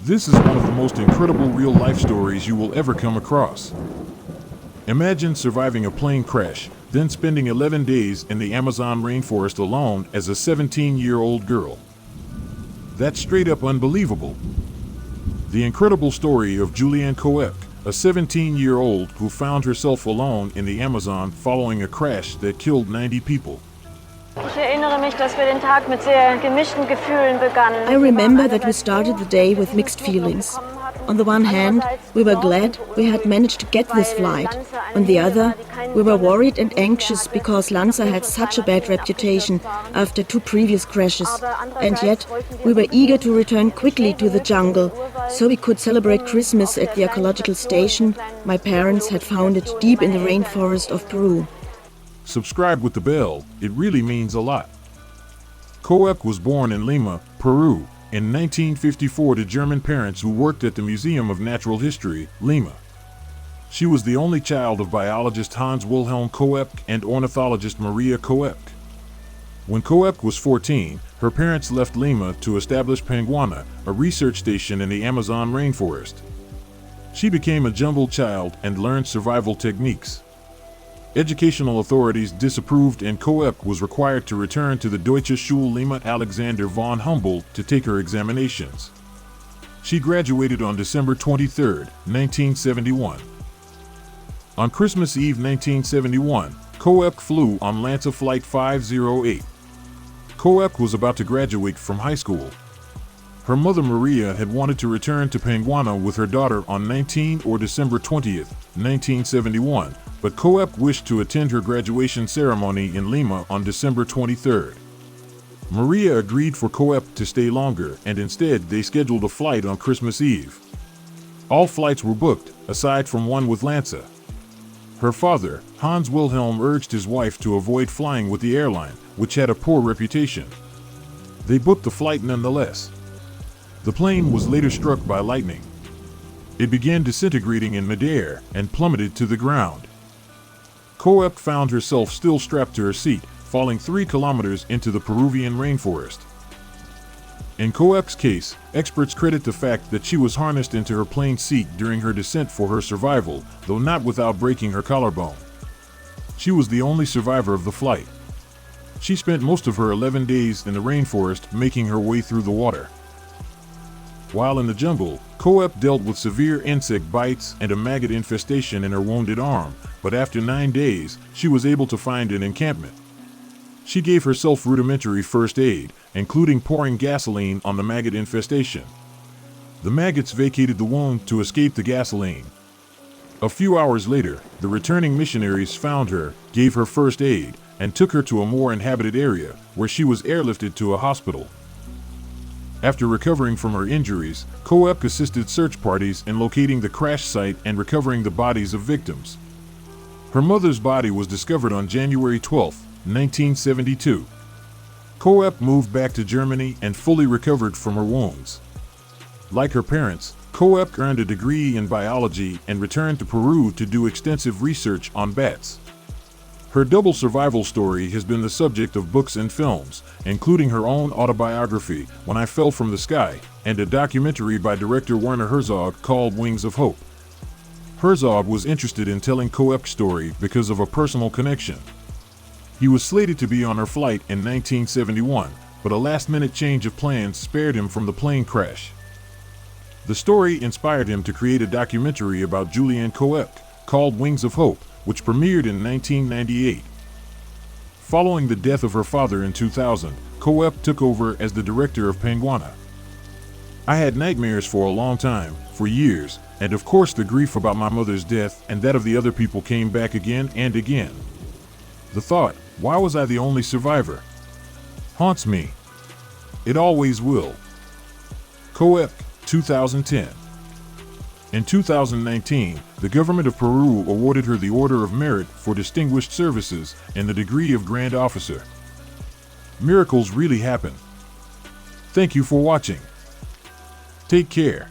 This is one of the most incredible real-life stories you will ever come across. Imagine surviving a plane crash, then spending 11 days in the Amazon rainforest alone as a 17-year-old girl. That's straight up unbelievable. The incredible story of Juliane Koepcke, a 17-year-old who found herself alone in the Amazon following a crash that killed 90 people. I remember that we started the day with mixed feelings. On the one hand, we were glad we had managed to get this flight. On the other, we were worried and anxious because Lanza had such a bad reputation after 2 previous crashes. And yet, we were eager to return quickly to the jungle so we could celebrate Christmas at the ecological station my parents had founded deep in the rainforest of Peru. Subscribe with the bell, it really means a lot. Koepcke was born in Lima, Peru, in 1954 to German parents who worked at the Museum of Natural History, Lima. She was the only child of biologist Hans Wilhelm Koepcke and ornithologist Maria Koepcke. When Koepcke was 14, her parents left Lima to establish Panguana, a research station in the Amazon rainforest. She became a jumbled child and learned survival techniques. Educational authorities disapproved and Koepcke was required to return to the Deutsche Schule Lima Alexander von Humboldt to take her examinations. She graduated on December 23, 1971. On Christmas Eve 1971, Koepcke flew on Lanza Flight 508. Koepcke was about to graduate from high school. Her mother Maria had wanted to return to Panguana with her daughter on December 20, 1971, but Koepcke wished to attend her graduation ceremony in Lima on December 23. Maria agreed for Koepcke to stay longer, and instead they scheduled a flight on Christmas Eve. All flights were booked, aside from one with Lanza. Her father, Hans Wilhelm, urged his wife to avoid flying with the airline, which had a poor reputation. They booked the flight nonetheless. The plane was later struck by lightning. It began disintegrating in midair and plummeted to the ground. Koepcke found herself still strapped to her seat, falling 3 kilometers into the Peruvian rainforest. In Koepcke's case, experts credit the fact that she was harnessed into her plane seat during her descent for her survival, though not without breaking her collarbone. She was the only survivor of the flight. She spent most of her 11 days in the rainforest making her way through the water. While in the jungle, Koepcke dealt with severe insect bites and a maggot infestation in her wounded arm, but after 9 days, she was able to find an encampment. She gave herself rudimentary first aid, including pouring gasoline on the maggot infestation. The maggots vacated the wound to escape the gasoline. A few hours later, the returning missionaries found her, gave her first aid, and took her to a more inhabited area, where she was airlifted to a hospital. After recovering from her injuries, Koepcke assisted search parties in locating the crash site and recovering the bodies of victims. Her mother's body was discovered on January 12, 1972. Koepcke moved back to Germany and fully recovered from her wounds. Like her parents, Koepcke earned a degree in biology and returned to Peru to do extensive research on bats. Her double survival story has been the subject of books and films, including her own autobiography, When I Fell from the Sky, and a documentary by director Werner Herzog called Wings of Hope. Herzog was interested in telling Koepcke's story because of a personal connection. He was slated to be on her flight in 1971, but a last-minute change of plans spared him from the plane crash. The story inspired him to create a documentary about Juliane Koepcke called Wings of Hope, which premiered in 1998. Following the death of her father in 2000, Koepcke took over as the director of Panguana. I had nightmares for a long time, for years, and of course the grief about my mother's death and that of the other people came back again and again. The thought, why was I the only survivor, haunts me. It always will. Koepcke, 2010. In 2019, the government of Peru awarded her the Order of Merit for Distinguished Services and the degree of Grand Officer. Miracles really happen. Thank you for watching. Take care.